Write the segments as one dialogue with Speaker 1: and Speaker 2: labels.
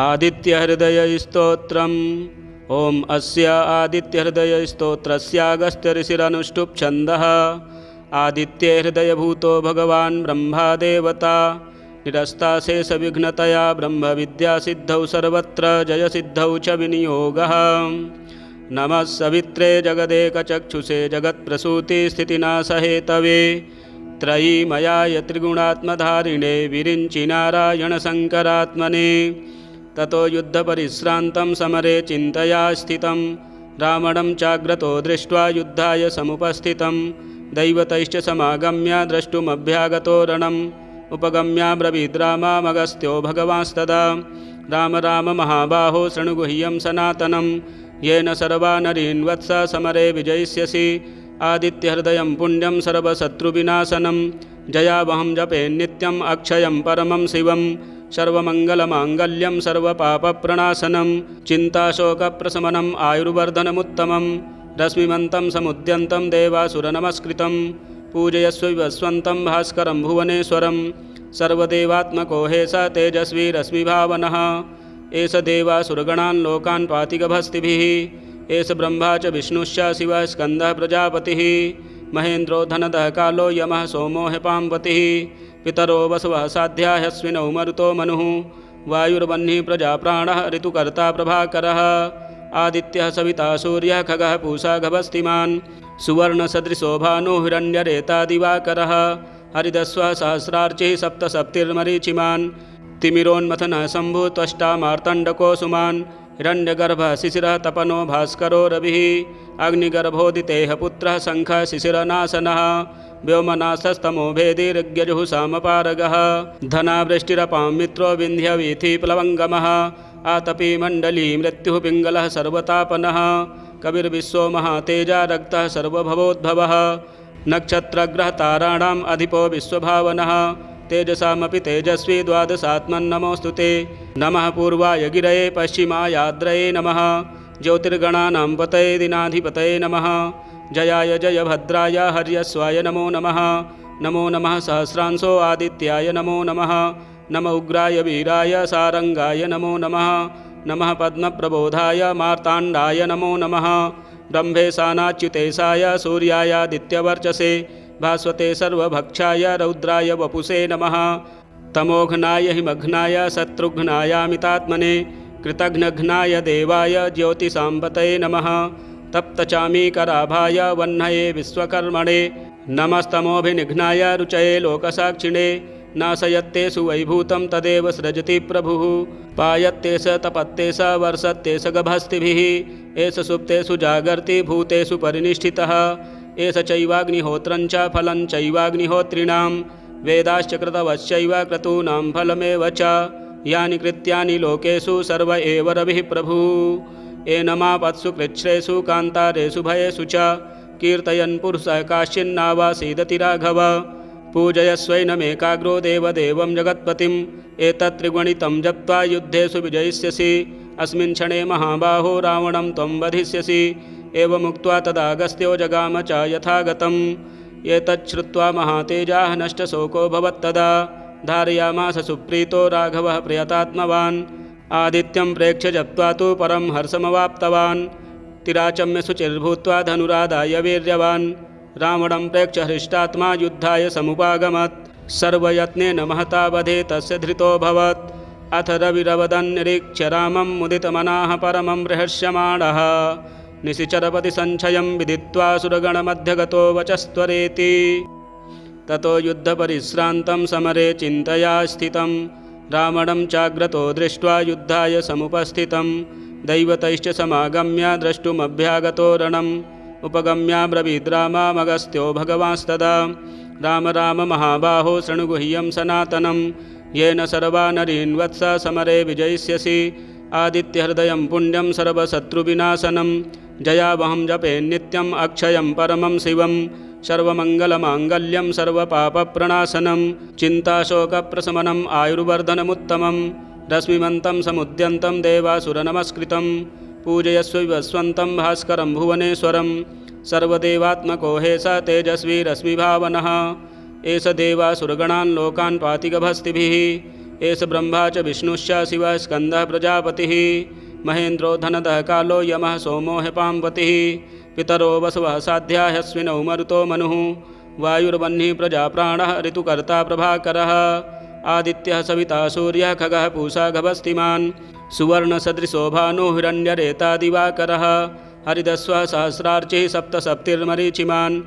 Speaker 1: आदित्यहृदयस्तोत्रम्। ॐ अस्य आदित्यहृदयस्तोत्रस्यागस्त्यऋषिरनुष्टुप् छन्दः। आदित्ये हृदयभूतो भगवान् ब्रह्मा देवता निरस्ताशेषविघ्नतया ब्रह्मविद्यासिद्धौ सर्वत्र जयसिद्धौ च विनियोगः। नमः सवित्रे जगदेकचक्षुषे जगत्प्रसूतिस्थितिनाशहेतवे त्रयीमयाय त्रिगुणात्मधारिणे विरिञ्चि नारायणशङ्करात्मने। ततो युद्धपरिश्रान्तं समरे चिन्तया स्थितं रावणं चाग्रतो दृष्ट्वा युद्धाय समुपस्थितं दैवतैश्च समागम्य द्रष्टुमभ्यागतो रणम् उपगम्याब्रवीद्रामामगस्त्यो भगवांस्तदा राम राम महाबाहो शृणुगुह्यं सनातनं येन सर्वा नरीन् वत्स समरे विजयिष्यसि। आदित्यहृदयं पुण्यं सर्वशत्रुविनाशनं जयावहं जपे नित्यम् अक्षयं परमं शिवं सर्वमङ्गलमाङ्गल्यं सर्वपापप्रणाशनं चिन्ताशोकप्रशमनम् आयुर्वर्धनमुत्तमं रश्मिमन्तं समुद्यन्तं देवासुरनमस्कृतं पूजयस्व विवस्वन्तं भास्करं भुवनेश्वरं सर्वदेवात्मको हे स तेजस्वी रश्मिभावनः एष देवासुरगणान् लोकान् पातिगभस्तिभिः एष ब्रह्मा च विष्णुश्च शिवः स्कन्दः प्रजापतिः महेन्द्रो धनदः कालो यमः सोमो ह्यपाम्पतिः पितरो वसवः साध्या ह्यश्विनौ मरुतो मनुः वायुर्वह्निः प्रजाप्राणः ऋतुकर्ता प्रभाकरः आदित्यः सविता सूर्यः खगः पूषा गभस्तिमान् सुवर्णसदृशो भानुः हिरण्यरेता दिवाकरः हरिदस्वः सहस्रार्चिः सप्तसप्तिर्मरीचिमान् तिमिरोन्मथनः शम्भुः त्वष्टा मार्तण्डको सुमान् हिरण्यगर्भः शिशिरः तपनो भास्करो रविः अग्निगर्भोदितेः पुत्रः शङ्खः शिशिरनाशनः व्योमनाशस्तमो भेदी ऋग्यजुः सामपारगः धनावृष्टिरपां मित्रो विन्ध्यवीथि प्लवङ्गमः आतपी मण्डली मृत्युः पिङ्गलः सर्वतापनः कविर्विश्वो महातेजा रक्तः सर्वभवोद्भवः नक्षत्रग्रहताराणाम् अधिपो विश्वभावनः तेजसामपि तेजस्वी द्वादशात्मन्नमोऽस्तु ते। नमः पूर्वाय गिरये पश्चिमायाद्रये नमः ज्योतिर्गणानां पतये दिनाधिपतये नमः जयाय जयभद्राय हर्यस्वाय नमो नमः। नमो नमः सहस्रांशो आदित्याय नमो नमः। नम उग्राय वीराय सारंगाय नमो नमः। नमः पद्मप्रबोधाय मार्ताण्डाय नमो नमः। ब्रह्मेशानाच्युतेशाय सूर्यायादित्यवर्चसे भास्वते सर्वभक्षाय रौद्राय वपुषे नमः। तमोघ्नाय हिमघ्नाय शत्रुघ्नायामितात्मने कृतघ्नघ्नाय देवाय ज्योतिषाम्पतये नमः। तप्तचामीकराभाय वह्नये विश्वकर्मणे नमस्तमोभिनिघ्नाय रुचये लोकसाक्षिणे नाशयत्तेषु वैभूतं तदेव सृजति प्रभुः पायत्तेष तपत्तेष वर्षत्तेष गभस्तिभिः एष सुप्तेषु जागर्ति भूतेषु परिनिष्ठितः एष चैवाग्निहोत्रं च फलं चैवाग्निहोत्रिणां वेदाश्च कृतवश्चैव क्रतूनां फलमेव च यानि कृत्यानि लोकेषु सर्व एव रविः प्रभुः एनमापत्सु कृच्छ्रेषु कान्तारेषु भयेषु च कीर्तयन् पुरुषः काश्चिन्नावासीदति राघव पूजयस्वैनमेकाग्रो देवदेवं जगत्पतिम् एतत्त्रिगुणितं जप्त्वा युद्धेषु विजयिष्यसि अस्मिन् क्षणे महाबाहो रावणं त्वं वधिष्यसि एवमुक्त्वा तदागस्त्यो जगाम च यथागतम् एतच्छ्रुत्वा महातेजाः नष्टशोको भवत्तदा धारयामास सुप्रीतो राघवः प्रयतात्मवान् आदित्यं प्रेक्ष्य जप्त्वा तु परं हर्षमवाप्तवान् तिराचम्य शुचिर्भूत्वा धनुरादाय वीर्यवान् रावणं प्रेक्ष्य हृष्टात्मा युद्धाय समुपागमत् सर्वयत्नेन महता वधे तस्य धृतोऽभवत् अथ रविरवदन्निरीक्ष्य रामं मुदितमनाः परमं प्रहर्ष्यमाणः निशिचरपति संशयं विदित्वा सुरगणमध्यगतो वचस्त्वरेति ततो युद्धपरिश्रान्तं समरे चिन्तया स्थितं रावणं चाग्रतो दृष्ट्वा युद्धाय समुपस्थितं दैवतैश्च समागम्य द्रष्टुमभ्यागतो रणम् उपगम्याब्रवीद्रामामगस्त्यो भगवांस्तदा राम राम महाबाहो शृणुगुह्यं सनातनं येन सर्वा नरीन् वत्स समरे विजयिष्यसि। आदित्यहृदयं पुण्यं सर्वशत्रुविनाशनं जयावहं जपे नित्यम् अक्षयं परमं शिवं सर्वमङ्गलमाङ्गल्यं सर्वपापप्रणाशनं चिन्ताशोकप्रशमनम् आयुर्वर्धनमुत्तमं रश्मिमन्तं समुद्यन्तं देवासुरनमस्कृतं पूजयस्व विवस्वन्तं भास्करं भुवनेश्वरं सर्वदेवात्मको हे स तेजस्वी रश्मिभावनः एष देवासुरगणान् लोकान् पातिगभस्तिभिः एष ब्रह्मा च विष्णुश्च शिवः स्कन्दः प्रजापतिः महेन्द्रो धनदः कालो यमः सोमो ह्यपाम्पतिः पितरो वसवः साध्या ह्यश्विनौ मरुतो मनुः वायुर्वह्निः प्रजाप्राणः ऋतुकर्ता प्रभाकरः आदित्यः सविता सूर्यः खगः पूषा गभस्तिमान् सुवर्णसदृशो भानुः हिरण्यरेता दिवाकरः हरिदस्वः सहस्रार्चिः सप्तसप्तिर्मरीचिमान्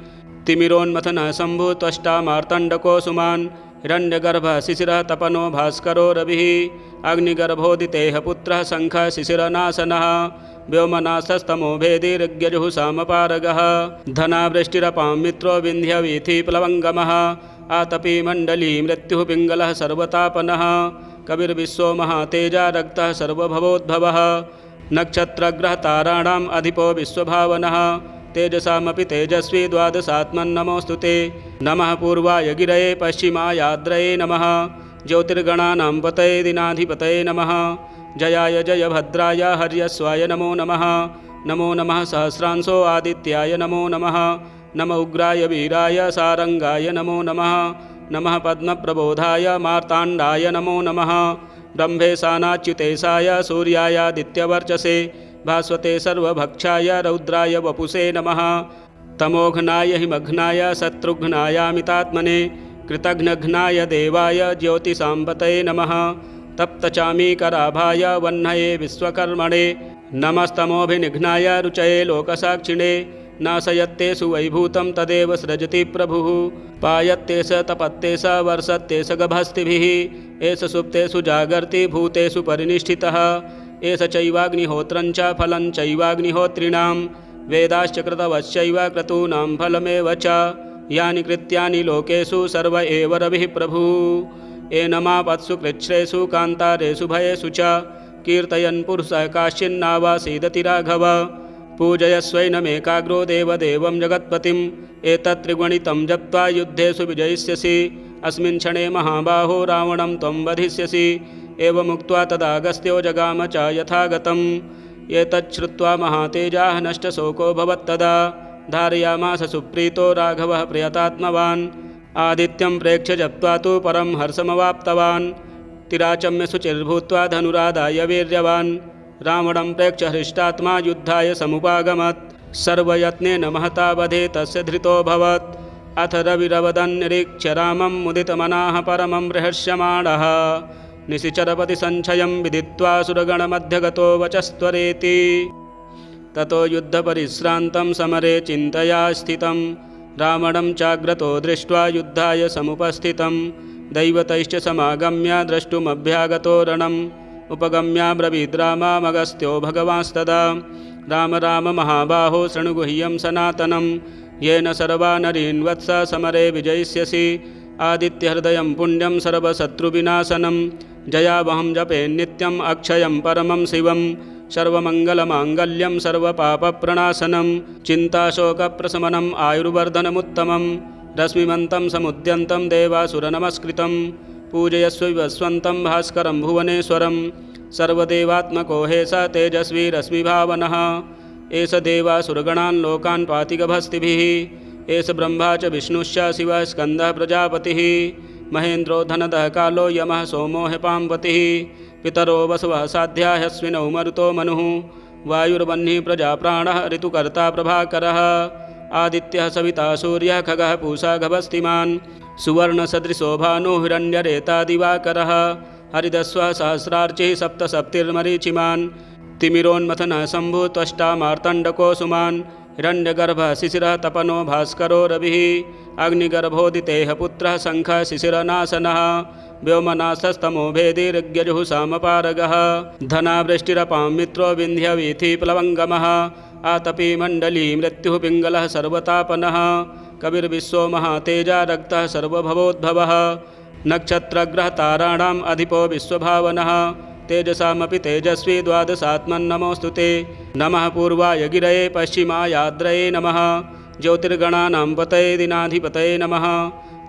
Speaker 1: तिमिरोन्मथनः शम्भुः त्वष्टा मार्तण्डको सुमान् हिरण्यगर्भः शिशिरः तपनो भास्करो रविः अग्निगर्भोदितेः पुत्रः शङ्खः शिशिरनाशनः व्योमनाशस्तमो भेदिर्यजुः सामपारगः धनावृष्टिरपां मित्रो विन्ध्यवीथि प्लवङ्गमः आतपी मण्डली मृत्युः पिङ्गलः सर्वतापनः कविर्विश्वो महातेजा रक्तः सर्वभवोद्भवः नक्षत्रग्रहताराणाम् अधिपो विश्वभावनः तेजसामपि तेजस्वी द्वादशात्मन्नमोऽस्तु ते नमः पूर्वाय गिरये पश्चिमायाद्रये नमः ज्योतिर्गणानां पतये दिनाधिपतये नमः जयाय जयभद्राय हर्यस्वाय नमो नमः नमो नमः सहस्रांशो आदित्याय नमो नमः नम उग्राय वीराय सारंगाय नमो नमः नमः पद्मप्रबोधाय मार्ताण्डाय नमो नमः ब्रह्मेशानाच्युतेशाय सूर्यायादित्यवर्चसे भास्वते सर्वभक्षाय रौद्राय वपुषे नमः तमोघ्नाय हिमघ्नाय शत्रुघ्नायामितात्मने कृतघ्नघ्नाय देवाय ज्योतिषाम्पतये नमः तप्तचामीकराभाय वह्नये विश्वकर्मणे नमस्तमोभिनिघ्नाय रुचये लोकसाक्षिणे नाशयत्तेषु वैभूतं तदेव सृजति प्रभुः पायत्तेष तपत्तेष वर्षत्तेष गभस्तिभिः एष सुप्तेषु जागर्ति भूतेषु परिनिष्ठितः एष चैवाग्निहोत्रं च फलं चैवाग्निहोत्रिणां वेदाश्च कृतवश्चैव क्रतूनां फलमेव च यानि कृत्यानि लोकेषु सर्व एव रविः प्रभुः एनमापत्सु कृच्छ्रेषु कान्तारेषु भयेषु च कीर्तयन् पुरुषः काश्चिन्नावासीदति राघव पूजयस्वैनमेकाग्रो देवदेवं जगत्पतिम् एतत्त्रिगुणितं जप्त्वा युद्धेषु विजयिष्यसि अस्मिन् क्षणे महाबाहो रावणं त्वं वधिष्यसि एवमुक्त्वा तदागस्त्यो जगाम च यथागतम् एतच्छ्रुत्वा महातेजाः नष्टशोको भवत्तदा धारयामास सुप्रीतो राघवः प्रयतात्मवान् आदित्यं प्रेक्ष्य जप्त्वा तु परं हर्षमवाप्तवान् तिराचम्य शुचिर्भूत्वा धनुरादाय वीर्यवान् रावणं प्रेक्ष्य हृष्टात्मा युद्धाय समुपागमत् सर्वयत्नेन महता वधे तस्य धृतोऽभवत् अथ रविरवदन्निरीक्ष्य रामं मुदितमनाः परमं रहस्यमाणः निशिचरपतिसञ्चयं विदित्वा सुरगणमध्यगतो वचस्त्वरेति ततो युद्धपरिश्रान्तं समरे चिन्तया स्थितं रावणं चाग्रतो दृष्ट्वा युद्धाय समुपस्थितं दैवतैश्च समागम्य द्रष्टुमभ्यागतो रणम् उपगम्याब्रवीद्रामामगस्त्यो भगवांस्तदा राम राम महाबाहो शृणुगुह्यं सनातनं येन सर्वा नरीन् वत्स समरे विजयिष्यसि आदित्यहृदयं पुण्यं सर्वशत्रुविनाशनं जयावहं जपे नित्यम् अक्षयं परमं शिवं सर्वमङ्गलमाङ्गल्यं सर्वपापप्रणाशनं चिन्ताशोकप्रशमनम् आयुर्वर्धनमुत्तमं रश्मिमन्तं समुद्यन्तं देवासुरनमस्कृतं पूजयस्व विवस्वन्तं भास्करं भुवनेश्वरं सर्वदेवात्मको हे स तेजस्वी रश्मिभावनः एष देवासुरगणान् लोकान् पाति गभस्तिभिः एष ब्रह्मा च विष्णुश्च शिवः स्कन्दः प्रजापतिः महेन्द्रो धनदः कालो यमः सोमो ह्यपाम्पतिः पितरो वसवः साध्या ह्यश्विनौ मरुतो मनुः वायुर्वह्निः प्रजाप्राणः ऋतुकर्ता प्रभाकरः आदित्यः सविता सूर्यः खगः पूषा गभस्तिमान् सुवर्णसदृशो भानुः हिरण्यरेता दिवाकरः हरिदस्वः सहस्रार्चिः सप्तसप्तिर्मरीचिमान् तिमिरोन्मथनः शम्भुः त्वष्टा मार्तण्डको सुमान् हिरण्यगर्भः शिशिरः तपनो भास्करो रविः अग्निगर्भोदितेः पुत्रः शङ्खः शिशिरनाशनः व्योमनाशस्तमो भेदिर्यजुः सामपारगः धनावृष्टिरपां मित्रो विन्ध्यवीथि प्लवङ्गमः आतपी मण्डली मृत्युः पिङ्गलः सर्वतापनः कविर्विश्वो महातेजा रक्तः सर्वभवोद्भवः नक्षत्रग्रहताराणाम् अधिपो विश्वभावनः तेजसामपि तेजस्वी द्वादशात्मन्नमोऽस्तु ते नमः पूर्वाय गिरये पश्चिमायाद्रये नमः ज्योतिर्गणानां पतये दिनाधिपतये नमः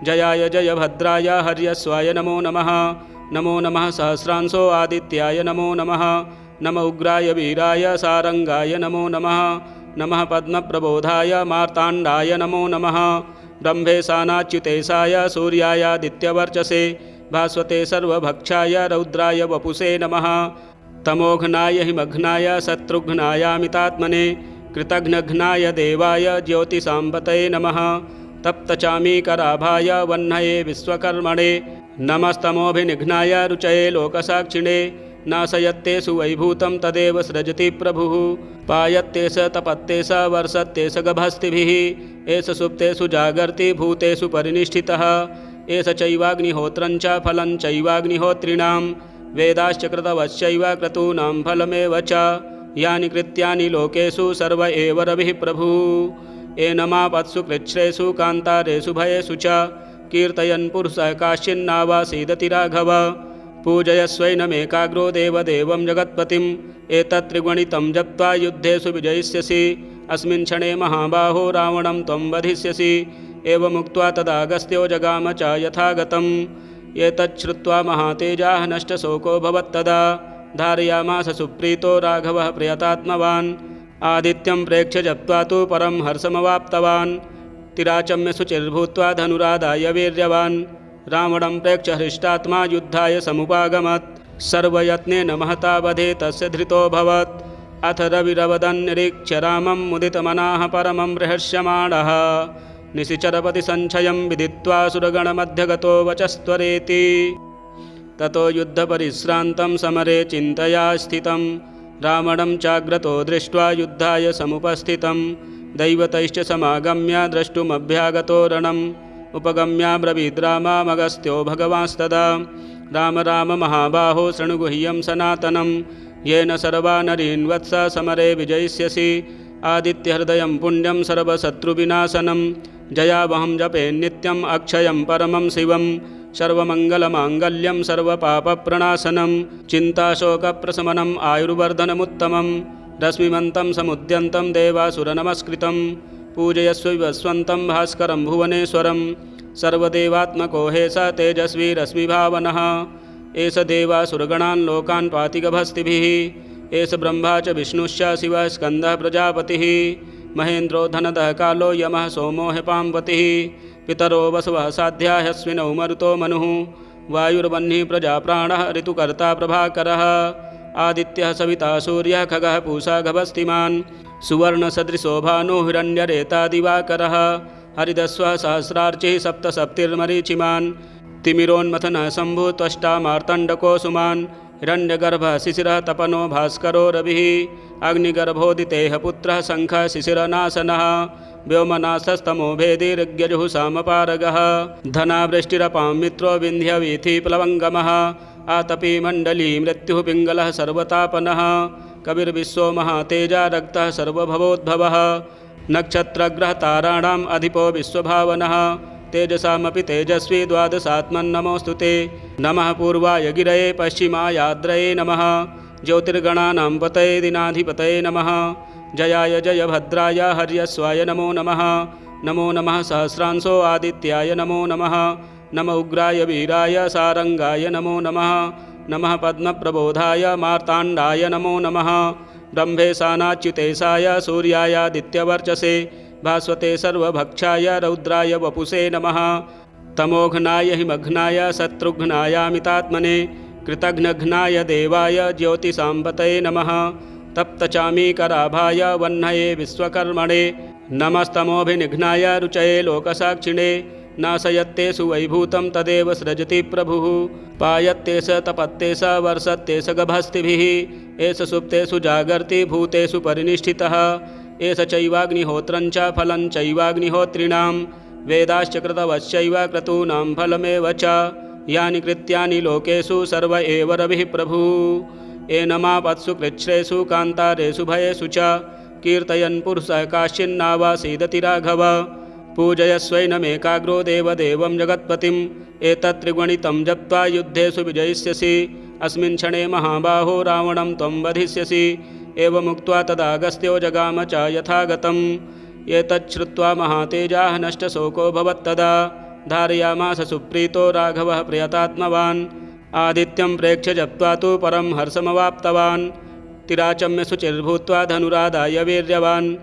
Speaker 1: जयाय जयभद्राय हर्यस्वाय नमो नमः नमो नमः सहस्रांशो आदित्याय नमो नमः नम उग्राय वीराय सारंगाय नमो नमः नमः पद्मप्रबोधाय मार्ताण्डाय नमो नमः ब्रह्मेशानाच्युतेशाय सूर्यायादित्यवर्चसे भास्वते सर्वभक्षाय रौद्राय वपुषे नमः तमोघ्नाय हिमघ्नाय शत्रुघ्नायामितात्मने कृतघ्नघ्नाय देवाय ज्योतिषाम्बतये नमः तप्तचामीकराभाय वह्नये विश्वकर्मणे नमस्तमोभिनिघ्नाय रुचये लोकसाक्षिणे नाशयत्ते सुवैभूतं तदेव सृजति प्रभुः पायत्ते स तपत्ते स वर्षत्ते स गभस्तिभिः एष सुप्तेषु जागर्ति भूतेषु परिनिष्ठितः एष चैवाग्निहोत्रञ्च फलं चैवाग्निहोत्रिणां वेदाश्च कृतवश्चैव क्रतूनां फलमेव च यानि कृत्यानि लोकेषु सर्व एव रविः प्रभुः एनमापत्सु कृच्छ्रेषु कान्तारेषु भयेषु च कीर्तयन् पुरुषः काश्चिन्नावासीदति राघव पूजयस्वैनमेकाग्रो देवदेवं जगत्पतिम् एतत्त्रिगुणितं जप्त्वा युद्धेषु विजयिष्यसि अस्मिन् क्षणे महाबाहो रावणं त्वं वधिष्यसि एवमुक्त्वा तदागस्त्यो जगाम च यथागतम् एतच्छ्रुत्वा महातेजाः नष्टशोको भवत्तदा धारयामास सुप्रीतो राघवः प्रयतात्मवान् आदित्यं प्रेक्ष्य जप्त्वा तु परं हर्षमवाप्तवान् तिराचम्य शुचिर्भूत्वा धनुरादाय वीर्यवान् रावणं प्रेक्ष्य हृष्टात्मा युद्धाय समुपागमत् सर्वयत्नेन महता वधे तस्य धृतोऽभवत् अथ रविरवदन् निरीक्ष्य रामं मुदितमनाः परमं रहस्यमाणः निशिचरपतिसञ्चयं विदित्वा सुरगणमध्यगतो वचस्त्वरेति ततो युद्धपरिश्रान्तं समरे चिन्तया स्थितं रावणं चाग्रतो दृष्ट्वा युद्धाय समुपस्थितं दैवतैश्च समागम्य द्रष्टुमभ्यागतो रणम् उपगम्याब्रवीद्रामामगस्त्यो भगवांस्तदा राम राम महाबाहो शृणुगुह्यं सनातनं येन सर्वा नरीन् वत्स समरे विजयिष्यसि आदित्यहृदयं पुण्यं सर्वशत्रुविनाशनं जयावहं जपे नित्यम् अक्षयं परमं शिवं सर्वमङ्गलमाङ्गल्यं सर्वपापप्रणाशनं चिन्ताशोकप्रशमनम् आयुर्वर्धनमुत्तमं रश्मिमन्तं समुद्यन्तं देवासुरनमस्कृतं पूजयस्व विवस्वन्तं भास्करं भुवनेश्वरं सर्वदेवात्मको हे स तेजस्वी रश्मिभावनः एष देवासुरगणान् लोकान् पाति गभस्तिभिः एष ब्रह्मा च विष्णुश्च शिवः स्कन्दः प्रजापतिः महेन्द्रो धनदः कालो यमः सोमो ह्यपाम्पतिः पितरो वसवः साध्या ह्यश्विनौ मरुतो मनुः वायुर्वह्निः प्रजाप्राणः ऋतुकर्ता प्रभाकरः आदित्यः सविता सूर्यः खगः पूषा गभस्तिमान् सुवर्णसदृशो भानु हिरण्यरेता दिवाकरः हरिदस्वः सहस्रार्चिः सप्तसप्तिर्मरीचिमान् तिमिरोन्मथनः शम्भुः त्वष्टा मार्तण्डको सुमान् हिरण्यगर्भः शिशिरः तपनो भास्करो रविः अग्निगर्भोदितेः पुत्रः शङ्खः शिशिरनाशनः व्योमनाशस्तमो भेदी ऋग्यजुः सामपारगः धनावृष्टिरपां मित्रो विन्ध्यवीथिप्लवङ्गमः आतपी मण्डली मृत्युः पिङ्गलः सर्वतापनः कविर्विश्वो महातेजा रक्तः सर्वभवोद्भवः नक्षत्रग्रहताराणाम् अधिपो विश्वभावनः तेजसामपि तेजस्वी द्वादशात्मन्नमोऽस्तु ते नमः पूर्वाय गिरये पश्चिमायाद्रये नमः ज्योतिर्गणानां पतये दिनाधिपतये नमः जयाय जयभद्राय हर्यस्वाय नमो नमः नमो नमः सहस्रांशो आदित्याय नमो नमः नम उग्राय वीराय सारंगाय नमो नमः नमः पद्मप्रबोधाय मार्ताण्डाय नमो नमः ब्रह्मेशानाच्युतेशाय सूर्यायादित्यवर्चसे भास्वते सर्वभक्षाय रौद्राय वपुषे नमः तमोघ्नाय हिमघ्नाय शत्रुघ्नायामितात्मने कृतघ्नघ्नाय देवाय ज्योतिषाम्बतये नमः तप्तचामीकराभाय वह्नये विश्वकर्मणे नमस्तमोभिनिघ्नाय रुचये लोकसाक्षिणे नाशयत्ते सुवैभूतं तदेव सृजति प्रभुः पायत्ते स तपत्ते स वर्षत्ते स गभस्तिभिः एष सुप्तेषु जागर्ति भूतेषु परिनिष्ठितः एष चैवाग्निहोत्रञ्च फलं चैवाग्निहोत्रिणां वेदाश्च कृतवश्चैव क्रतूनां फलमेव च यानि कृत्यानि लोकेषु सर्व एव रविः प्रभुः एनमापत्सु कृच्छ्रेषु कान्तारेषु भयेषु च कीर्तयन् पुरुषः काश्चिन्नावासीदति राघव पूजयस्वैनमेकाग्रो देवदेवं जगत्पतिम् एतत्त्रिगुणितं जप्त्वा युद्धेषु विजयिष्यसि अस्मिन् क्षणे महाबाहो रावणं त्वं वधिष्यसि एवमुक्त्वा तदागस्त्यो जगाम च यथागतम् एतच्छ्रुत्वा महातेजाः नष्टशोको भवत्तदा धारयामास सुप्रीतो राघवः प्रयतात्मवान् आदित्यं प्रेक्ष्य जप्त्वा तु परं हर्षमवाप्तवान् तिराचम्य शुचिर्भूत्वा धनुरादाय वीर्यवान्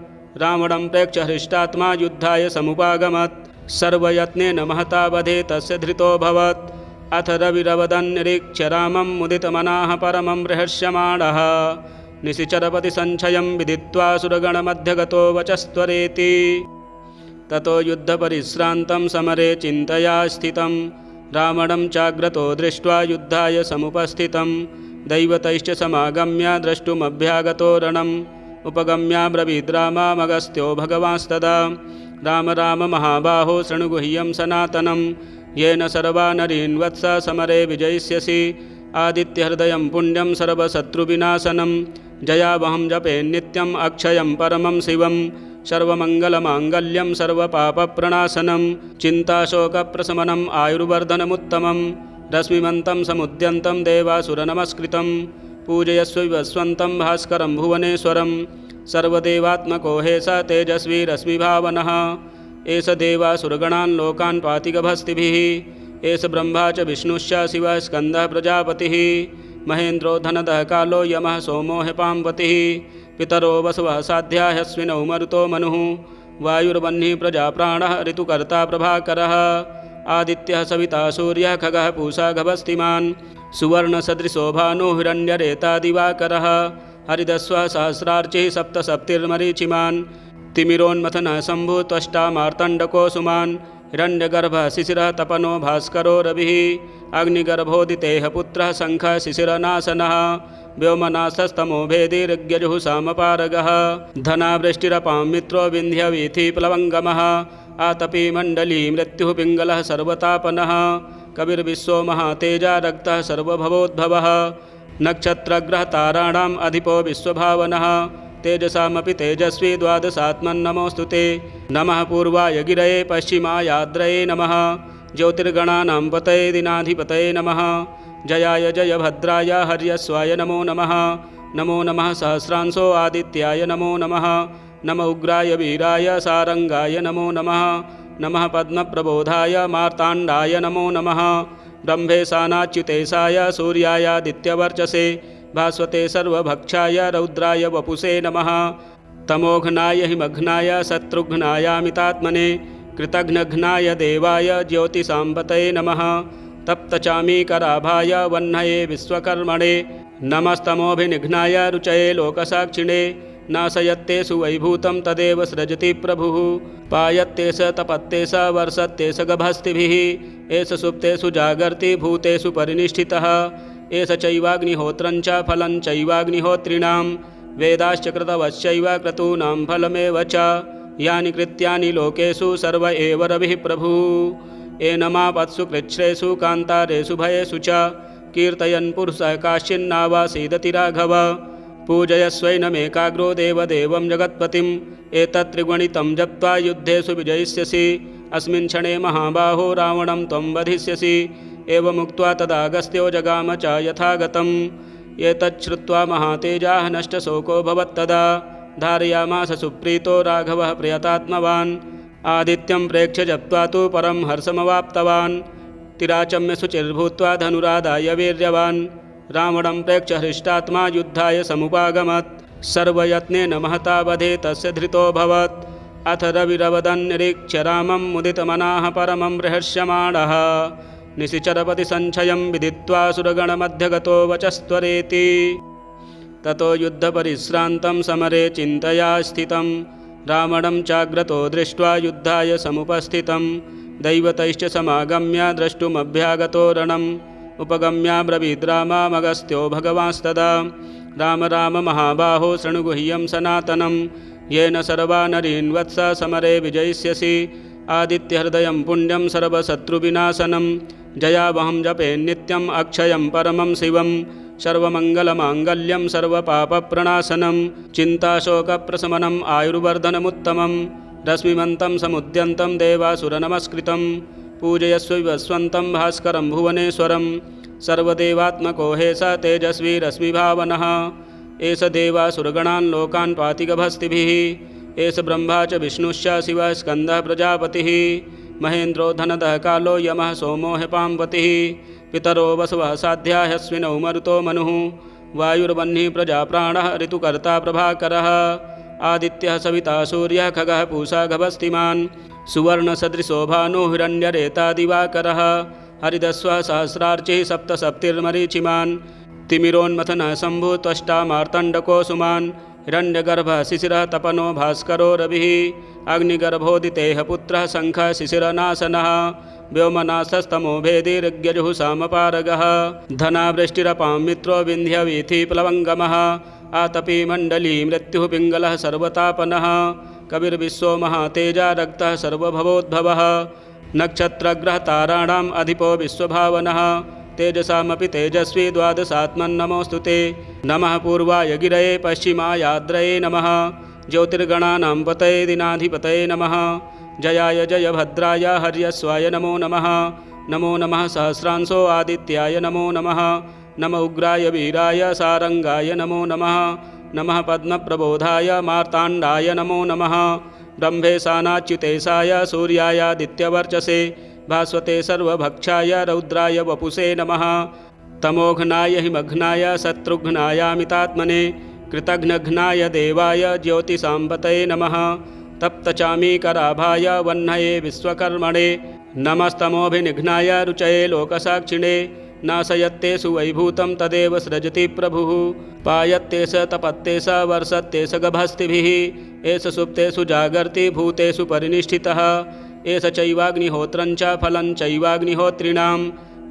Speaker 1: रावणं प्रेक्ष्य हृष्टात्मा युद्धाय समुपागमत् सर्वयत्नेन महता वधे तस्य धृतोऽभवत् अथ रविरवदन्निरीक्ष्य रामं मुदितमनाः परमं रहस्यमाणः निशिचरपतिसञ्चयं विदित्वा सुरगणमध्यगतो वचस्त्वरेति। ततो युद्धपरिश्रान्तं समरे चिन्तया स्थितं रावणं चाग्रतो दृष्ट्वा युद्धाय समुपस्थितं दैवतैश्च समागम्य द्रष्टुमभ्यागतो रणम् उपगम्याब्रवीद्रामामगस्त्यो भगवांस्तदा राम राम महाबाहो शृणुगुह्यं सनातनं येन सर्वा नरीन् वत्स समरे विजयिष्यसि आदित्यहृदयं पुण्यं सर्वशत्रुविनाशनं जयावहं जपे नित्यम् अक्षयं परमं शिवं सर्वमङ्गलमाङ्गल्यं सर्वपापप्रणाशनं चिन्ताशोकप्रशमनम् आयुर्वर्धनमुत्तमं रश्मिमन्तं समुद्यन्तं देवासुरनमस्कृतं पूजयस्व विवस्वन्तं भास्करं भुवनेश्वरं सर्वदेवात्मको हे स तेजस्वी रश्मिभावनः एष देवासुरगणान् लोकान् पातिगभस्तिभिः एष ब्रह्मा च विष्णुश्च शिवः स्कन्दः प्रजापतिः महेन्द्रो धनदः कालो यमः सोमो ह्यपाम्पतिः पितरो वसवः साध्या ह्यश्विनौ मरुतो मनुः वायुर्वह्निः प्रजाप्राणः ऋतुकर्ता प्रभाकरः आदित्यः सविता सूर्यः खगः पूषा गभस्तिमान् सुवर्णसदृशो भानुः हिरण्यरेता दिवाकरः हरिदस्वः सहस्रार्चिः सप्तसप्तिर्मरीचिमान् तिमिरोन्मथनः शम्भुः त्वष्टा मार्तण्डको सुमान् हिरण्यगर्भः शिशिरः तपनो भास्करो रविः अग्निगर्भोदितेः पुत्रः शङ्खः शिशिरनाशनः व्योमनाशस्तमो भेदिर्यजुः सामपारगः धनावृष्टिरपां मित्रो विन्ध्यवीथि प्लवङ्गमः आतपी मण्डली मृत्युः पिङ्गलः सर्वतापनः कविर्विश्वो महातेजा रक्तः सर्वभवोद्भवः नक्षत्रग्रहताराणाम् अधिपो विश्वभावनः तेजसामपि तेजस्वी द्वादशात्मन्नमोऽस्तु ते नमः पूर्वाय गिरये पश्चिमायाद्रये नमः ज्योतिर्गणानां पतये दिनाधिपतये नमः जयाय जयभद्राय हर्यस्वाय नमो नमः नमो नमः सहस्रांशो आदित्याय नमो नमः नम उग्राय वीराय सारंगाय नमो नमः नमः पद्मप्रबोधाय मार्ताण्डाय नमो नमः ब्रह्मेशानाच्युतेशाय सूर्यायादित्यवर्चसे भास्वते सर्वभक्षाय रौद्राय वपुषे नमः तमोघ्नाय हिमघ्नाय शत्रुघ्नायामितात्मने कृतघ्नघ्नाय देवाय ज्योतिषाम्पतये नमः तप्तचामीकराभाय वह्नये विश्वकर्मणे नमस्तमोभिनिघ्नाय रुचये लोकसाक्षिणे नाशयत्तेषु वैभूतं तदेव सृजति प्रभुः पायत्तेष तपत्तेष वर्षत्तेष गभस्तिभिः एष सुप्तेषु जागर्ति भूतेषु परिनिष्ठितः एष चैवाग्निहोत्रं च फलं चैवाग्निहोत्रिणां वेदाश्च कृतवश्चैव क्रतूनां फलमेव च यानि कृत्यानि लोकेषु सर्व एव रविः प्रभुः एनमापत्सु कृच्छ्रेषु कान्तारेषु भयेषु च कीर्तयन् पुरुषः काश्चिन्नावासीदति राघव पूजयस्वैनमेकाग्रो देवदेवं जगत्पतिम् एतत्त्रिगुणितं जप्त्वा युद्धेषु विजयिष्यसि अस्मिन् क्षणे महाबाहो रावणं त्वं वधिष्यसि एवमुक्त्वा तदागस्त्यो जगाम च यथागतम् एतच्छ्रुत्वा महातेजाः नष्टशोको भवत्तदा धारयामास सुप्रीतो राघवः प्रयतात्मवान् आदित्यं प्रेक्ष्य जप्त्वा तु परं हर्षमवाप्तवान् तिराचम्य शुचिर्भूत्वा धनुरादाय वीर्यवान् रावणं प्रेक्ष्य हृष्टात्मा युद्धाय समुपागमत् सर्वयत्नेन महता वधे तस्य धृतोऽभवत् अथ रविरवदन्निरीक्ष्य रामं मुदितमनाः परमं रहस्यमाणः निशिचरपतिसञ्चयं विदित्वा सुरगणमध्यगतो वचस्त्वरेति। ततो युद्धपरिश्रान्तं समरे चिन्तया स्थितं रावणं चाग्रतो दृष्ट्वा युद्धाय समुपस्थितं दैवतैश्च समागम्य द्रष्टुमभ्यागतो रणम् उपगम्याब्रवीद्रामामगस्त्यो भगवांस्तदा राम राम महाबाहो शृणुगुह्यं सनातनं येन सर्वा नरीन् वत्स समरे विजयिष्यसि आदित्यहृदयं पुण्यं सर्वशत्रुविनाशनं जयावहं जपे नित्यम् अक्षयं परमं शिवं सर्वमङ्गलमाङ्गल्यं सर्वपापप्रणाशनं चिन्ताशोकप्रशमनम् आयुर्वर्धनमुत्तमं रश्मिमन्तं समुद्यन्तं देवासुरनमस्कृतं पूजयस्व विवस्वन्तं भास्करं भुवनेश्वरं सर्वदेवात्मको हे स तेजस्वी रश्मिभावनः एष देवासुरगणान् लोकान् पातिगभस्तिभिः एष ब्रह्मा च विष्णुश्च शिवः स्कन्दः प्रजापतिः महेन्द्रो धनदः कालो यमः सोमो ह्यपाम्पतिः पितरो वसवः साध्या ह्यश्विनौ मरुतो मनुः वायुर्वह्निः प्रजाप्राणः ऋतुकर्ता प्रभाकरः आदित्यः सविता सूर्यः खगः पूषा गभस्तिमान् सुवर्णसदृशो भानुः हिरण्यरेता दिवाकरः हरिदस्व सहस्रार्चिः सप्तसप्तिर्मरीचिमान् तिमिरोन्मथनः शम्भु त्वष्टा मार्तण्डको सुमान् हिरण्यगर्भः शिशिरः तपनो भास्करो रविः अग्निगर्भोदितेः पुत्रः शङ्खः शिशिरनाशनः व्योमनाशस्तमो भेदिर्यजुः सामपारगः धनावृष्टिरपां मित्रो विन्ध्यवीथिप्लवङ्गमः आतपी मण्डली मृत्युः पिङ्गलः सर्वतापनः कविर्विश्वो महातेजा रक्तः सर्वभवोद्भवः नक्षत्रग्रहताराणाम् अधिपो विश्वभावनः तेजसामपि तेजस्वी द्वादशात्मन्नमोऽस्तु ते नमः पूर्वाय गिरये पश्चिमायाद्रये नमः ज्योतिर्गणानां पतये दिनाधिपतये नमः जयाय जयभद्राय हर्यस्वाय नमो नमः नमो नमः सहस्रांशो आदित्याय नमो नमः नम उग्राय वीराय सारंगाय नमो नमः नमः पद्मप्रबोधाय मार्ताण्डाय नमो नमः ब्रह्मेशानाच्युतेशाय सूर्यायादित्यवर्चसे भास्वते सर्वभक्षाय रौद्राय वपुषे नमः तमोघ्नाय हिमघ्नाय शत्रुघ्नायामितात्मने कृतघ्नघ्नाय देवाय ज्योतिषाम्बतये नमः तप्तचामीकराभाय वह्नये विश्वकर्मणे नमस्तमोभिनिघ्नाय रुचये लोकसाक्षिणे नाशयत्ते सुवैभूतं तदेव सृजति प्रभुः पायत्ते स तपत्ते स वर्षत्ते स गभस्तिभिः एष सुप्तेषु जागर्ति भूतेषु परिनिष्ठितः एष चैवाग्निहोत्रञ्च फलं चैवाग्निहोत्रिणां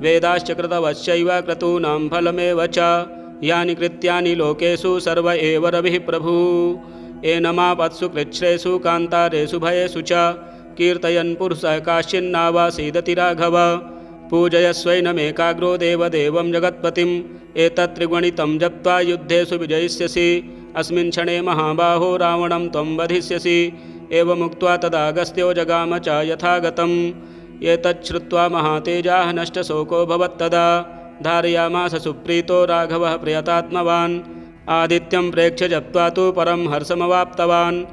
Speaker 1: वेदाश्च कृतवश्चैव क्रतूनां फलमेव च यानि कृत्यानि लोकेषु सर्व एव रविः प्रभुः एनमापत्सु कृच्छ्रेषु कान्तारेषु भयेषु च कीर्तयन् पुरुषः काश्चिन्नावासीदति राघव पूजयस्वैनमेकाग्रो देवदेवं जगत्पतिम् एतत्त्रिगुणितं जप्त्वा युद्धेषु विजयिष्यसि अस्मिन् क्षणे महाबाहो रावणं त्वं वधिष्यसि एवमुक्त्वा तदागस्त्यो जगाम च यथागतम् एतच्छ्रुत्वा महातेजाः नष्टशोको भवत्तदा धारयामास सुप्रीतो राघवः प्रियतात्मवान् आदित्यं प्रेक्ष्य जप्त्वा तु परं हर्षमवाप्तवान्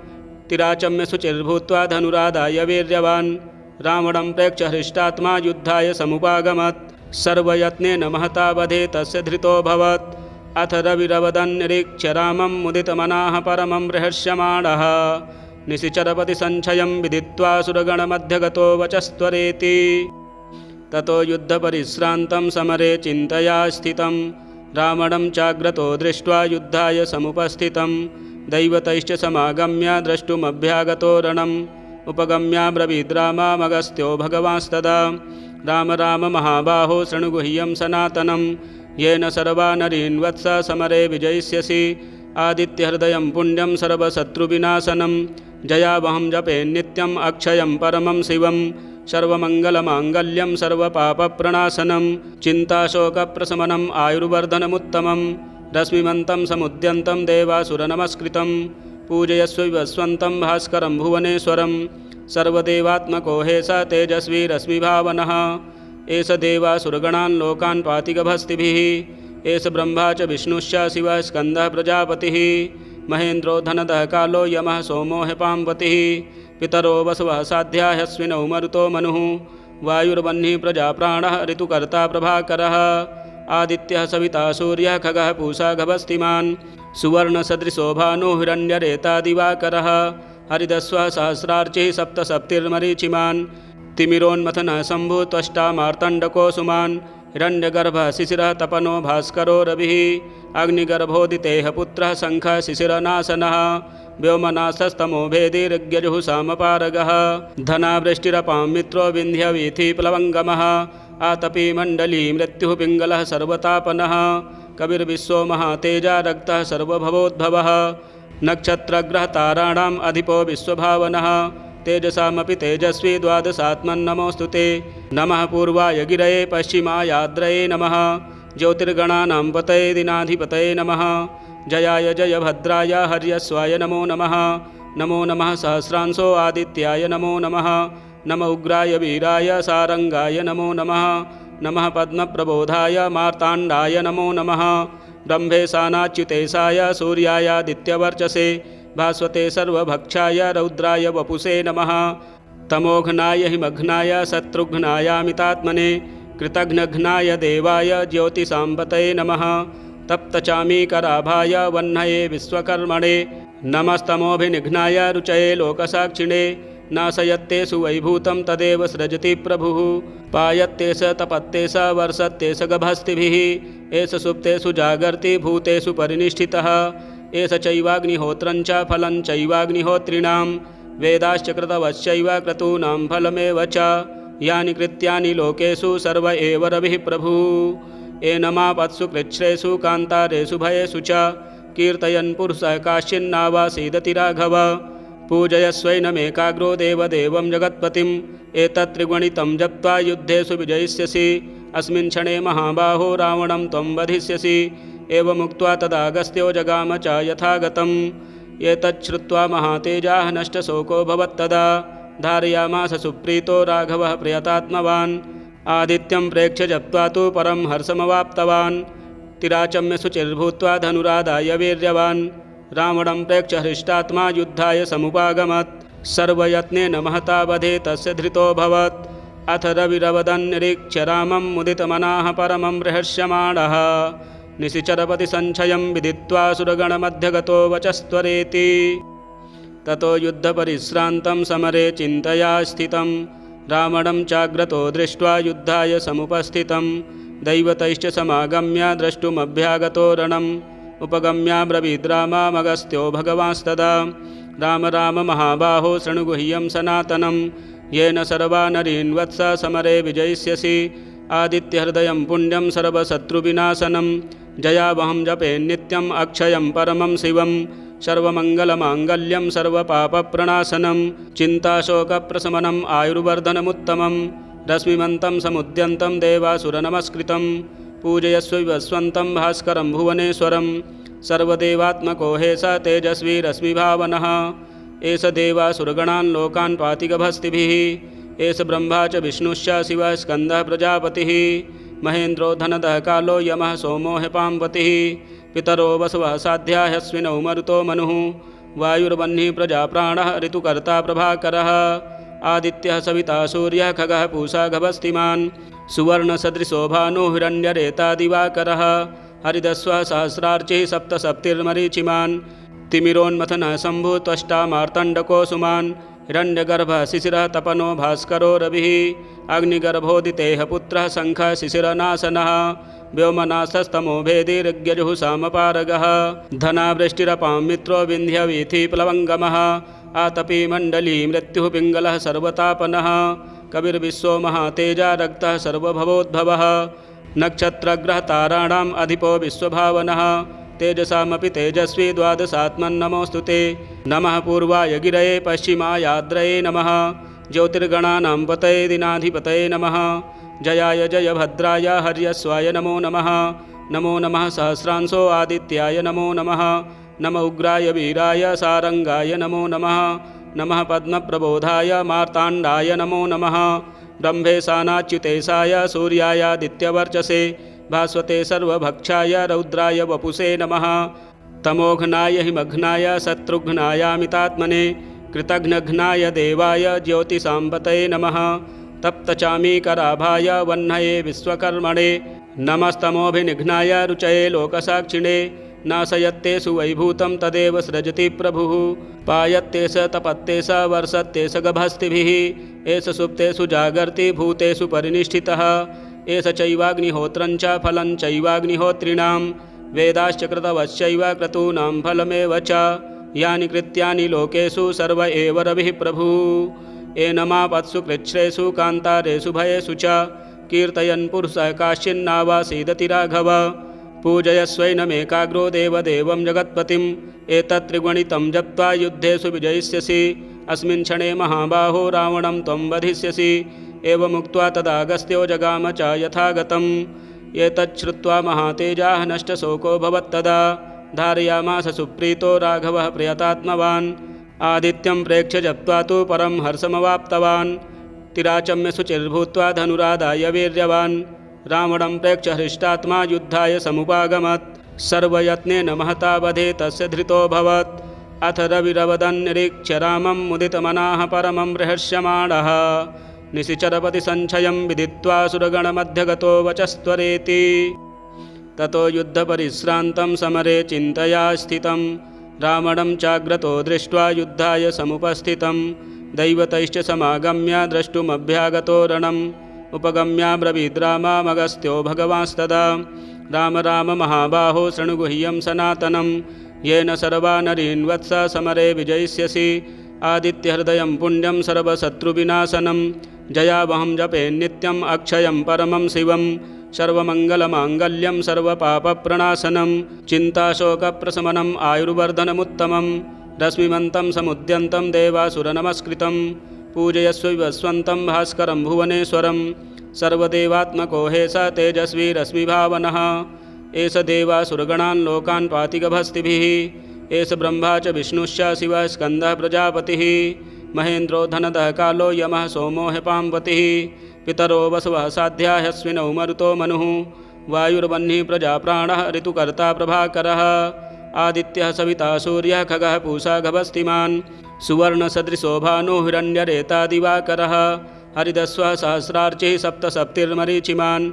Speaker 1: तिराचम्य शुचिर्भूत्वा धनुरादाय वीर्यवान् रावणं प्रेक्ष्य हृष्टात्मा युद्धाय समुपागमत् सर्वयत्नेन महता वधे तस्य धृतोऽभवत् अथ रविरवदन् निरीक्ष्य रामं मुदितमनाः परमं रहस्यमाणः निशिचरपतिसञ्चयं विदित्वा सुरगणमध्यगतो वचस्त्वरेति ततो युद्धपरिश्रान्तं समरे चिन्तया स्थितं रावणं चाग्रतो दृष्ट्वा युद्धाय समुपस्थितं दैवतैश्च समागम्य द्रष्टुमभ्यागतो रणम् उपगम्याब्रवीद्रामामगस्त्यो भगवांस्तदा राम राम महाबाहो शृणुगुह्यं सनातनं येन सर्वा नरीन् वत्स समरे विजयिष्यसि आदित्यहृदयं पुण्यं सर्वशत्रुविनाशनं जयावहं जपे नित्यम् अक्षयं परमं शिवं सर्वमङ्गलमाङ्गल्यं सर्वपापप्रणाशनं चिन्ताशोकप्रशमनम् आयुर्वर्धनमुत्तमं रश्मिमन्तं समुद्यन्तं देवासुरनमस्कृतं पूजयस्व विवस्वन्तं भास्करं भुवनेश्वरं सर्वदेवात्मको हे स तेजस्वी रश्मिभावनः एष देवासुरगणान् लोकान् पाति गभस्तिभिः एष ब्रह्मा च विष्णुश्च शिवः स्कन्दः प्रजापतिः महेन्द्रो धनदः कालो यमः सोमो ह्यपाम्पतिः पितरो वसवः साध्या ह्यश्विनौ मरुतो मनुः वायुर्वह्निः प्रजाप्राणः ऋतुकर्ता प्रभाकरः आदित्यः सविता सूर्यः खगः पूषा गभस्तिमान् सुवर्णसदृशो भानु हिरण्यरेता दिवाकरः हरिदस्वः सहस्रार्चिः सप्तसप्तिर्मरीचिमान् तिमिरोन्मथनः शम्भु त्वष्टा मार्तण्डको सुमान् हिरण्यगर्भः शिशिरः तपनो भास्करो रविः अग्निगर्भोदितेः पुत्रः शङ्खः शिशिरनाशनः व्योमनाशस्तमो भेदिर्यजुः सामपारगः धनावृष्टिरपां मित्रो विन्ध्यवीथिप्लवङ्गमः आतपी मण्डली मृत्युः पिङ्गलः सर्वतापनः कविर्विश्वो महातेजा रक्तः सर्वभवोद्भवः नक्षत्रग्रहताराणाम् अधिपो विश्वभावनः तेजसामपि तेजस्वी द्वादशात्मन्नमोऽस्तु ते नमः पूर्वाय गिरये पश्चिमायाद्रये नमः ज्योतिर्गणानां पतये दिनाधिपतये नमः जयाय जयभद्राय हर्यस्वाय नमो नमः नमो नमः सहस्रांशो आदित्याय नमो नमः नम उग्राय वीराय सारंगाय नमो नमः नमः पद्मप्रबोधाय मार्ताण्डाय नमो नमः ब्रह्मेशानाच्युतेशाय सूर्यायादित्यवर्चसे भास्वते सर्वभक्षाय रौद्राय वपुषे नमः तमोघ्नाय हिमघ्नाय शत्रुघ्नायामितात्मने कृतघ्नघ्नाय देवाय ज्योतिषाम्बतये नमः तप्तचामीकराभाय वह्नये विश्वकर्मणे नमस्तमोभिनिघ्नाय रुचये लोकसाक्षिणे नाशयत्ते सुवैभूतं तदेव सृजति प्रभुः पायत्ते स तपत्ते स वर्षत्ते स गभस्तिभिः एष सुप्तेषु जागर्ति भूतेषु परिनिष्ठितः एष चैवाग्निहोत्रं च फलं चैवाग्निहोत्रिणां वेदाश्च कृतवश्चैव क्रतूनां फलमेव च यानि कृत्यानि लोकेषु सर्व एव रविः प्रभुः एनमापत्सु कृच्छ्रेषु कान्तारेषु भयेषु च कीर्तयन् पुरुषः काश्चिन्नावासीदति राघव पूजयस्वैनमेकाग्रो देवदेवं जगत्पतिम् एतत्त्रिगुणितं जप्त्वा युद्धेषु विजयिष्यसि अस्मिन् क्षणे महाबाहो रावणं त्वं वधिष्यसि एवमुक्त्वा तदागस्त्यो जगाम च यथागतम् एतच्छ्रुत्वा महातेजाः नष्टशोको भवत्तदा धारयामास सुप्रीतो राघवः प्रयतात्मवान् आदित्यं प्रेक्ष्य जप्त्वा तु परं हर्षमवाप्तवान् तिराचम्य शुचिर्भूत्वा धनुरादाय वीर्यवान् रावणं प्रेक्ष्य हृष्टात्मा युद्धाय समुपागमत् सर्वयत्नेन महता वधे तस्य धृतोऽभवत् अथ रविरवदन्निरीक्ष्य रामं मुदितमनाः परमं रहस्यमाणः निशिचरपति संशयं विदित्वा सुरगणमध्यगतो वचस्त्वरेति ततो युद्धपरिश्रान्तं समरे चिन्तया स्थितं रावणं चाग्रतो दृष्ट्वा युद्धाय समुपस्थितं दैवतैश्च समागम्य द्रष्टुमभ्यागतो रणम् उपगम्याब्रवीद्रामामगस्त्यो भगवांस्तदा राम राम महाबाहो शृणुगुह्यं सनातनं येन सर्वा नरीन् वत्स समरे विजयिष्यसि आदित्यहृदयं पुण्यं सर्वशत्रुविनाशनं जयावहं जपे नित्यम् अक्षयं परमं शिवं सर्वमङ्गलमाङ्गल्यं सर्वपापप्रणाशनं चिन्ताशोकप्रशमनम् आयुर्वर्धनमुत्तमं रश्मिमन्तं समुद्यन्तं देवासुरनमस्कृतं पूजयस्व विवस्वन्तं भास्करं भुवनेश्वरं सर्वदेवात्मको हे स तेजस्वी रश्मिभावनः एष देवासुरगणान् लोकान् पातिगभस्तिभिः एष ब्रह्मा च विष्णुश्च शिवः स्कन्दः प्रजापतिः महेन्द्रो धनदः कालो यमः सोमो ह्यपाम्पतिः पितरो वसवः साध्या ह्यश्विनौ मरुतो मनुः वायुर्वह्निः प्रजाप्राणः ऋतुकर्ता प्रभाकरः आदित्यः सविता सूर्यः खगः पूषा गभस्तिमान् सुवर्णसदृशो भानु हिरण्यरेता दिवाकरः हरिदस्वः सहस्रार्चिः सप्तसप्तिर्मरीचिमान् तिमिरोन्मथनः शम्भुः त्वष्टा मार्तण्डको सुमान् हिरण्यगर्भः शिशिरः तपनो भास्करो रविः अग्निगर्भोदितेः पुत्रः शङ्खः शिशिरनाशनः व्योमनाशस्तमो भेदिर्यजुः सामपारगः धनावृष्टिरपां मित्रो विन्ध्यवीथि प्लवङ्गमः आतपी मण्डली मृत्युः पिङ्गलः सर्वतापनः कविर्विश्वो महातेजा रक्तः सर्वभवोद्भवः नक्षत्रग्रहताराणाम् अधिपो विश्वभावनः तेजसामपि तेजस्वी द्वादशात्मन्नमोऽस्तु ते नमः पूर्वाय गिरये पश्चिमायाद्रये नमः ज्योतिर्गणानां पतये दिनाधिपतये नमः जयाय जयभद्राय हर्यस्वाय नमो नमः नमो नमः सहस्रांशो आदित्याय नमो नमः नम उग्राय वीराय सारंगाय नमो नमः नमः पद्मप्रबोधाय मार्ताण्डाय नमो नमः ब्रह्मेशानाच्युतेशाय सूर्यायादित्यवर्चसे भास्वते सर्वभक्षाय रौद्राय वपुषे नमः तमोघ्नाय हिमघ्नाय शत्रुघ्नायामितात्मने कृतघ्नघ्नाय देवाय ज्योतिषाम्पतये नमः तप्तचामीकराभाय वह्नये विश्वकर्मणे नमस्तमोभिनिघ्नाय रुचये लोकसाक्षिणे नाशयत्ते सुवैभूतं तदेव सृजति प्रभुः पायत्ते स तपत्ते स वर्षत्ते स गभस्तिभिः एष सुप्तेषु जागर्ति भूतेषु परिनिष्ठितः एष चैवाग्निहोत्रं च फलं चैवाग्निहोत्रिणां वेदाश्च कृतवश्चैव क्रतूनां फलमेव च यानि कृत्यानि लोकेषु सर्व एव रविः प्रभुः एनमापत्सु कृच्छ्रेषु कान्तारेषु भयेषु च कीर्तयन् पुरुषः काश्चिन्नावासीदति राघव पूजयस्वैनमेकाग्रो देवदेवं जगत्पतिम् एतत्त्रिगुणितं जप्त्वा युद्धेषु विजयिष्यसि अस्मिन् क्षणे महाबाहो रावणं त्वं वधिष्यसि एवमुक्त्वा तदागस्त्यो जगाम च यथागतम् एतच्छ्रुत्वा महातेजाः नष्टशोको भवत्तदा धारयामास सुप्रीतो राघवः प्रयतात्मवान् आदित्यं प्रेक्ष्य जप्त्वा तु परं हर्षमवाप्तवान् तिराचम्य शुचिर्भूत्वा धनुरादाय वीर्यवान् रावणं प्रेक्ष्य हृष्टात्मा युद्धाय समुपागमत् सर्वयत्नेन महता वधे तस्य धृतोऽभवत् अथ रविरवदन्निरीक्ष्य रामं मुदितमनाः परमं रहस्यमाणः निशिचरपति संशयं विदित्वा सुरगणमध्यगतो वचस्त्वरेति ततो युद्धपरिश्रान्तं समरे चिन्तया स्थितं रावणं चाग्रतो दृष्ट्वा युद्धाय समुपस्थितं दैवतैश्च समागम्य द्रष्टुमभ्यागतो रणम् उपगम्याब्रवीद्रामामगस्त्यो भगवांस्तदा राम राम महाबाहो शृणु गुह्यं सनातनं येन सर्वा नरीन् वत्स समरे विजयिष्यसि आदित्यहृदयं पुण्यं सर्वशत्रुविनाशनं जयावहं जपे नित्यम् अक्षयं परमं शिवं सर्वमङ्गलमाङ्गल्यं सर्वपापप्रणाशनं चिन्ताशोकप्रशमनम् आयुर्वर्धनमुत्तमं रश्मिमन्तं समुद्यन्तं देवासुरनमस्कृतं पूजयस्व विवस्वन्तं भास्करं भुवनेश्वरं सर्वदेवात्मको हे स तेजस्वी रश्मिभावनः एष देवासुरगणान् लोकान् पातिगभस्तिभिः एष ब्रह्मा च विष्णुश्च शिवः स्कन्दः प्रजापतिः महेन्द्रो धनदः कालो यमः सोमो ह्यपाम्पतिः पितरो वसवः साध्या ह्यश्विनौ मरुतो मनुः वायुर्वह्निः प्रजाप्राणः ऋतुकर्ता प्रभाकरः आदित्यः सविता सूर्यः खगः पूषा गभस्तिमान् सुवर्णसदृशो भानुः हिरण्यरेता दिवाकरः हरिदस्वः सहस्रार्चिः सप्तसप्तिर्मरीचिमान्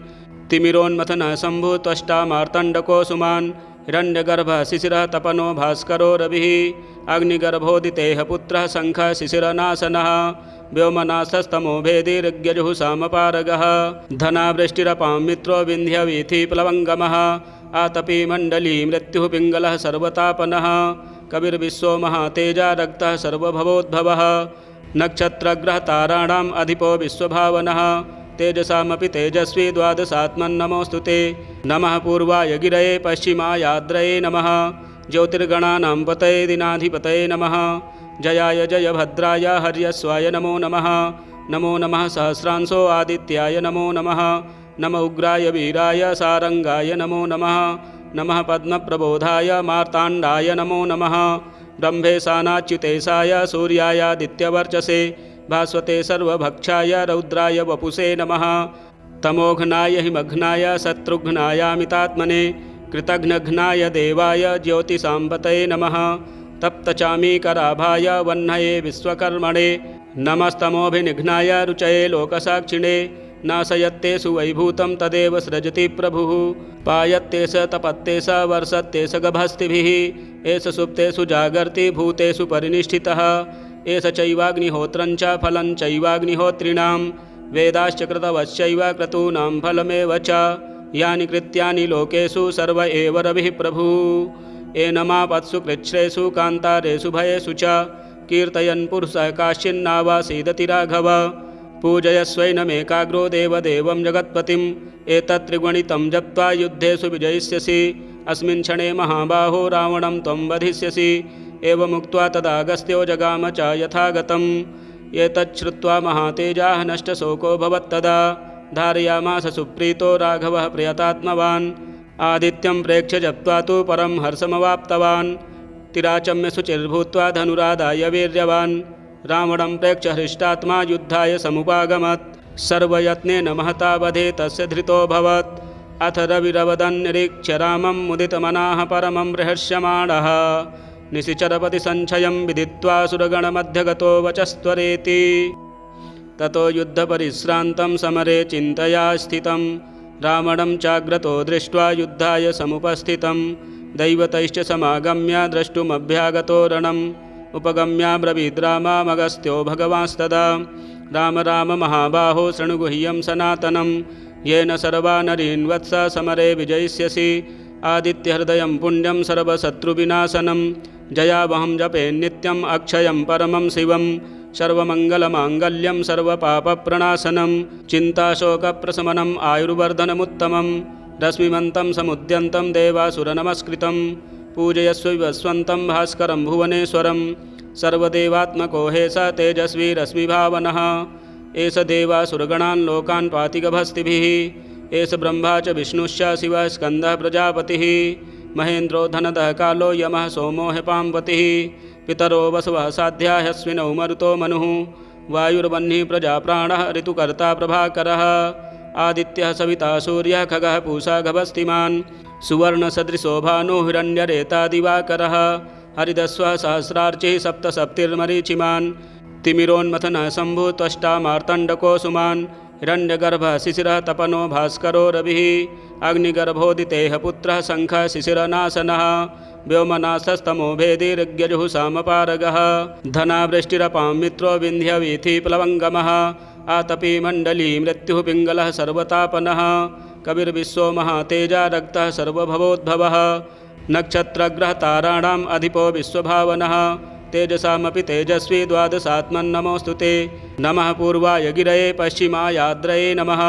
Speaker 1: तिमिरोन्मथनः शम्भुः त्वष्टा मार्तण्डको सुमान् हिरण्यगर्भः शिशिरः तपनो भास्करो रविः अग्निगर्भोदितेः पुत्रः शङ्खः शिशिरनाशनः व्योमनाशस्तमो भेदिर्यजुः सामपारगः धनावृष्टिरपां मित्रो विन्ध्यवीथि प्लवङ्गमः आतपी मण्डली मृत्युः पिङ्गलः सर्वतापनः कविर्विश्वो महातेजा रक्तः सर्वभवोद्भवः नक्षत्रग्रहताराणाम् अधिपो विश्वभावनः तेजसामपि तेजस्वी द्वादशात्मन्नमोऽस्तु ते नमः पूर्वाय गिरये पश्चिमायाद्रये नमः ज्योतिर्गणानां पतये दिनाधिपतये नमः जयाय जयभद्राय हर्यस्वाय नमो नमः नमो नमः सहस्रांशो आदित्याय नमो नमः नम उग्राय वीराय सारंगाय नमो नमः नमः पद्मप्रबोधाय मार्ताण्डाय नमो नमः ब्रह्मेशानाच्युतेशाय सूर्यायादित्यवर्चसे भास्वते सर्वभक्षाय रौद्राय वपुषे नमः तमोघ्नाय हिमघ्नाय शत्रुघ्नायामितात्मने कृतघ्नघ्नाय देवाय ज्योतिषाम्पतये नमः तप्तचामीकराभाय वह्नये विश्वकर्मणे नमस्तमोभिनिघ्नाय रुचये लोकसाक्षिणे नाशयत्तेषु वैभूतं तदेव सृजति प्रभुः पायत्तेष तपत्तेष वर्षत्तेष गभस्तिभिः एष सुप्तेषु जागर्ति भूतेषु परिनिष्ठितः एष चैवाग्निहोत्रं च फलं चैवाग्निहोत्रिणां वेदाश्च कृतवश्चैव क्रतूनां फलमेव च यानि कृत्यानि लोकेषु सर्व एव रविः प्रभुः एनमापत्सु कृच्छ्रेषु कान्तारेषु भयेषु च कीर्तयन् पुरुषः काश्चिन्नावासीदति राघव पूजयस्वैनमेकाग्रो देवदेवं जगत्पतिम् एतत्त्रिगुणितं जप्त्वा युद्धेषु विजयिष्यसि अस्मिन् क्षणे महाबाहो रावणं त्वं वधिष्यसि एवमुक्त्वा तदागस्त्यो जगाम च यथागतम् एतच्छ्रुत्वा महातेजाः नष्टशोको भवत्तदा धारयामास सुप्रीतो राघवः प्रयतात्मवान् आदित्यं प्रेक्ष्य जप्त्वा तु परं हर्षमवाप्तवान् तिराचम्य शुचिर्भूत्वा धनुरादाय वीर्यवान् रावणं प्रेक्ष्य हृष्टात्मा युद्धाय समुपागमत् सर्वयत्नेन महता वधे तस्य धृतोऽभवत् अथ रविरवदन् निरीक्ष्य रामं मुदितमनाः परमं रहस्यमाणः निशिचरपतिसञ्चयं विदित्वा सुरगणमध्यगतो वचस्त्वरेति ततो युद्धपरिश्रान्तं समरे चिन्तया स्थितं रावणं चाग्रतो दृष्ट्वा युद्धाय समुपस्थितं दैवतैश्च समागम्य द्रष्टुमभ्यागतो रणम् उपगम्याब्रवीद्रामामगस्त्यो भगवांस्तदा राम राम महाबाहो शृणु गुह्यं सनातनं येन सर्वा नरीन् वत्स समरे विजयिष्यसि आदित्यहृदयं पुण्यं सर्वशत्रुविनाशनं जयावहं जपे नित्यम् अक्षयं परमं शिवं सर्वमङ्गलमाङ्गल्यं सर्वपापप्रणाशनं चिन्ताशोकप्रशमनम् आयुर्वर्धनमुत्तमं रश्मिमन्तं समुद्यन्तं देवासुरनमस्कृतं पूजयस्व विवस्वन्तं भास्करं भुवनेश्वरं सर्वदेवात्मको हे स तेजस्वी रश्मिभावनः एष देवासुरगणान् लोकान् पातिगभस्तिभिः एष ब्रह्मा च विष्णुश्च शिवः स्कन्दः प्रजापतिः महेन्द्रो धनदः कालो यमः सोमो ह्यपाम्पतिः पितरो वसवः साध्या ह्यश्विनौ मरुतो मनुः वायुर्वह्निः प्रजाप्राणः ऋतुकर्ता प्रभाकरः आदित्यः सविता सूर्यः खगः पूषा गभस्तिमान् सुवर्णसदृशो भानुः हिरण्यरेता दिवाकरः हरिदस्वः सहस्रार्चिः सप्तसप्तिर्मरीचिमान् तिमिरोन्मथनः शम्भुः त्वष्टा मार्तण्डको सुमान् हिरण्यगर्भः शिशिरः तपनो भास्करो रविः अग्निगर्भोदितेः पुत्रः शङ्खः शिशिरनाशनः व्योमनासस्तमो भेदिर्यजुः सामपारगः धनावृष्टिरपां मित्रो विन्ध्यवीथिप्लवङ्गमः आतपी मण्डली मृत्युः पिङ्गलः सर्वतापनः कविर्विश्वो महातेजा रक्तः सर्वभवोद्भवः नक्षत्रग्रहताराणाम् अधिपो विश्वभावनः तेजसामपि तेजस्वी द्वादशात्मन्नमोऽस्तु ते नमः पूर्वाय गिरये पश्चिमायाद्रये नमः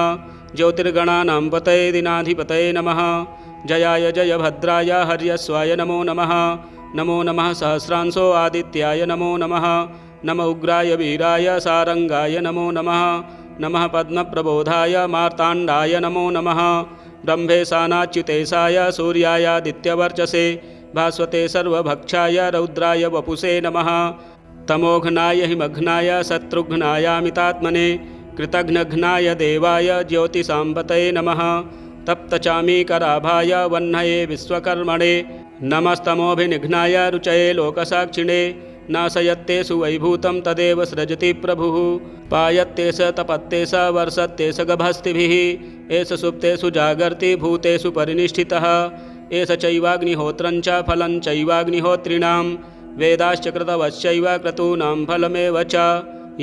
Speaker 1: ज्योतिर्गणानां पतये दिनाधिपतये नमः जयाय जयभद्राय हर्यस्वाय नमो नमः नमो नमः सहस्रांशो आदित्याय नमो नमः नम उग्राय वीराय सारंगाय नमो नमः नमः पद्मप्रबोधाय मार्ताण्डाय नमो नमः ब्रह्मेशानाच्युतेशाय सूर्यायादित्यवर्चसे भास्वते सर्वभक्षाय रौद्राय वपुषे नमः तमोघ्नाय हिमघ्नाय शत्रुघ्नायामितात्मने कृतघ्नघ्नाय देवाय ज्योतिषाम्पतये नमः तप्तचामीकराभाय वह्नये विश्वकर्मणे नमस्तमोभिनिघ्नाय रुचये लोकसाक्षिणे नाशयत्तेषु वैभूतं तदेव सृजति प्रभुः पायत्तेष तपत्तेष वर्षत्तेष गभस्तिभिः एष सुप्तेषु जागर्ति भूतेषु परिनिष्ठितः एष चैवाग्निहोत्रञ्च फलं चैवाग्निहोत्रिणां वेदाश्च कृतवश्चैव क्रतूनां फलमेव च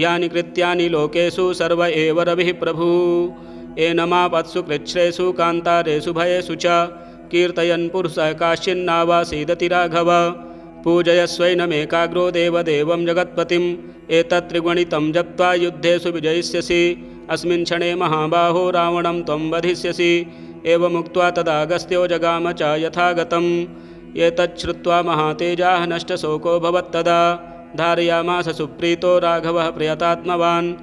Speaker 1: यानि कृत्यानि लोकेषु सर्व एव रविः प्रभुः एनमापत्सु कृच्छ्रेषु कान्तारेषु भयेषु च कीर्तयन् पुरुषः काश्चिन्नावासीदति राघव पूजयस्वैनमेकाग्रो देवदेवं जगत्पतिम् एतत्त्रिगुणितं जप्त्वा युद्धेषु विजयिष्यसि अस्मिन् क्षणे महाबाहो रावणं त्वं वधिष्यसि एवमुक्त्वा तदागस्त्यो जगाम च यथागतम् एतच्छ्रुत्वा महातेजाः नष्टशोको भवत्तदा धारयामास सुप्रीतो राघवः प्रयतात्मवान्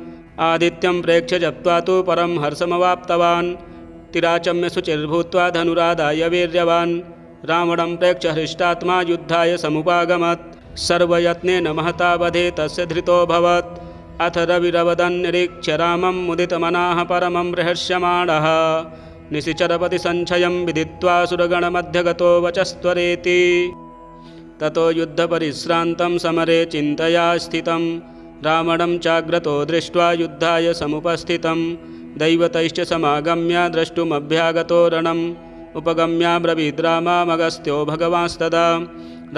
Speaker 1: आदित्यं प्रेक्ष्य जप्त्वा तु परं हर्षमवाप्तवान् तिराचम्य शुचिर्भूत्वा धनुरादाय वीर्यवान् रावणं प्रेक्ष्य हृष्टात्मा युद्धाय समुपागमत् सर्वयत्नेन महता वधे तस्य धृतोऽभवत् अथ रविरवदन्निरीक्ष्य रामं मुदितमनाः परमं रहस्यमाणः निशिचरपतिसञ्चयं विदित्वा सुरगणमध्यगतो वचस्त्वरेति ततो युद्धपरिश्रान्तं समरे चिन्तया स्थितं रावणं चाग्रतो दृष्ट्वा युद्धाय समुपस्थितं दैवतैश्च समागम्य द्रष्टुमभ्यागतो रणम् उपगम्याब्रवीद्रामामगस्त्यो भगवांस्तदा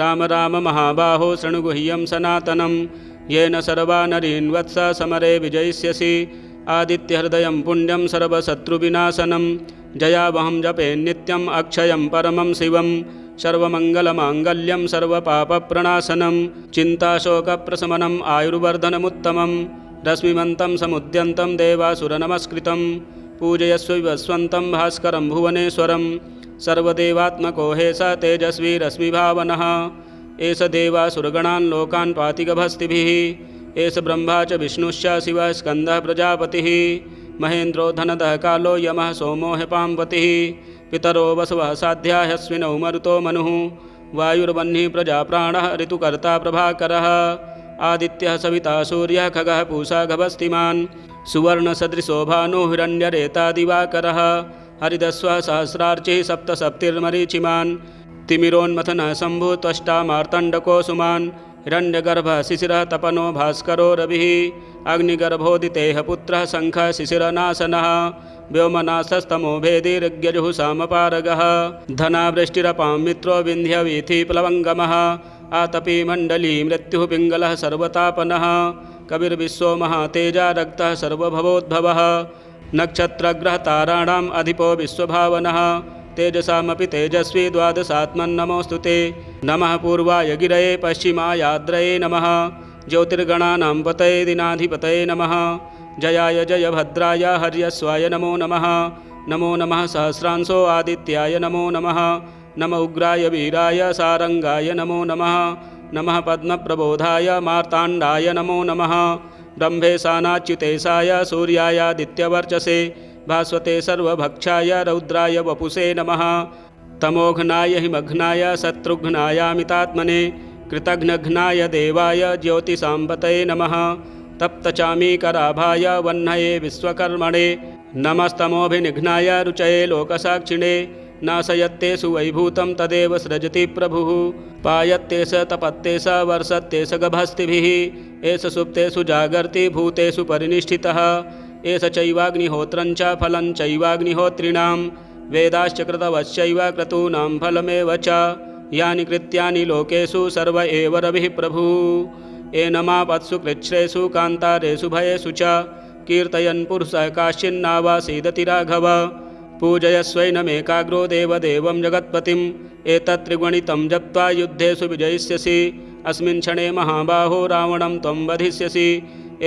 Speaker 1: राम राम महाबाहो शृणुगुह्यं सनातनं येन सर्वा नरीन् वत्स समरे विजयिष्यसि आदित्यहृदयं पुण्यं सर्वशत्रुविनाशनं जयावहं जपे नित्यम् अक्षयं परमं शिवं सर्वमङ्गलमाङ्गल्यं सर्वपापप्रणाशनं चिन्ताशोकप्रशमनम् आयुर्वर्धनमुत्तमं रश्मिमन्तं समुद्यन्तं देवासुरनमस्कृतं पूजयस्व विवस्वन्तं भास्करं भुवनेश्वरं सर्वदेवात्मको हे स तेजस्वी रश्मिभावनः एष देवासुरगणान् लोकान् पाति गभस्तिभिः एष ब्रह्मा च विष्णुश्च शिवः स्कन्दः प्रजापतिः महेन्द्रो धनदः कालो यमः सोमो ह्यपाम्पतिः पितरो वसवः साध्या ह्यश्विनौ मरुतो मनुः वायुर्वह्निः प्रजाप्राणः ऋतुकर्ता प्रभाकरः आदित्यः सविता सूर्यः खगः पूषा गभस्तिमान् सुवर्णसदृशो भानुः हिरण्यरेता दिवाकरः हरिदस्वः सहस्रार्चिः सप्तसप्तिर्मरीचिमान् तिमिरोन्मथनः शम्भुः त्वष्टा मार्तण्डको सुमान् हिरण्यगर्भः शिशिरः तपनो भास्करो रविः अग्निगर्भोदितेः पुत्रः शङ्खः शिशिरनाशनः व्योमनासस्तमो भेदिर्यजुः सामपारगः धनावृष्टिरपां मित्रो विन्ध्यवीथिप्लवङ्गमः आतपी मण्डली मृत्युः पिङ्गलः सर्वतापनः कविर्विश्वो महातेजा रक्तः सर्वभवोद्भवः नक्षत्रग्रहताराणाम् अधिपो विश्वभावनः तेजसामपि तेजस्वी द्वादशात्मन्नमोऽस्तु ते नमः पूर्वाय गिरये पश्चिमायाद्रये नमः ज्योतिर्गणानां पतये दिनाधिपतये नमः जयाय जयभद्राय हर्यस्वाय नमो नमः नमो नमः सहस्रांशो आदित्याय नमो नमः नम उग्राय वीराय सारंगाय नमो नमः नमः पद्मप्रबोधाय मार्ताण्डाय नमो नमः ब्रह्मेशानाच्युतेशाय सूर्यायादित्यवर्चसे भास्वते सर्वभक्षाय रौद्राय वपुषे नमः तमोघ्नाय हिमघ्नाय शत्रुघ्नायामितात्मने कृतघ्नघ्नाय देवाय ज्योतिषाम्पतये नमः तप्तचामीकराभाय वह्नये विश्वकर्मणे नमस्तमोभिनिघ्नाय रुचये लोकसाक्षिणे नाशयत्तेषु वैभूतं तदेव सृजति प्रभुः पायत्तेष तपत्तेष वर्षत्तेष गभस्तिभिः एष सुप्तेषु जागर्ति भूतेषु परिनिष्ठितः एष चैवाग्निहोत्रञ्च फलं चैवाग्निहोत्रिणां वेदाश्च कृतवश्चैव क्रतूनां फलमेव च यानि कृत्यानि लोकेषु सर्व एव रविः प्रभुः एनमापत्सु कृच्छ्रेषु कान्तारेषु भयेषु च कीर्तयन् पुरुषः काश्चिन्नावासीदति राघव पूजयस्वैनमेकाग्रो देवदेवं जगत्पतिम् एतत्त्रिगुणितं जप्त्वा युद्धेषु विजयिष्यसि अस्मिन् क्षणे महाबाहो रावणं त्वं वधिष्यसि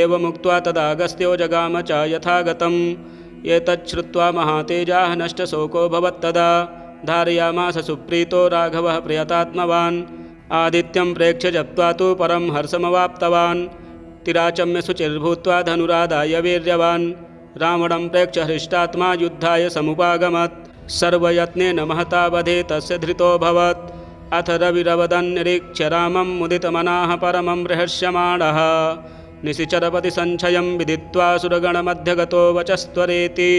Speaker 1: एवमुक्त्वा तदागस्त्यो जगाम च यथागतम् एतच्छ्रुत्वा महातेजाः नष्टशोको भवत्तदा धारयामास सुप्रीतो राघवः प्रयतात्मवान् आदित्यं प्रेक्ष्य जप्त्वा तु परं हर्षमवाप्तवान् तिराचम्य शुचिर्भूत्वा धनुरादाय वीर्यवान् रावणं प्रेक्ष्य हृष्टात्मा युद्धाय समुपागमत् सर्वयत्नेन महता वधे तस्य धृतोऽभवत् अथ रविरवदन्निरीक्ष्य रामं मुदितमनाः परमं रहस्यमाणः निशिचरपति संशयं विदित्वा सुरगणमध्यगतो वचस्त्वरेति।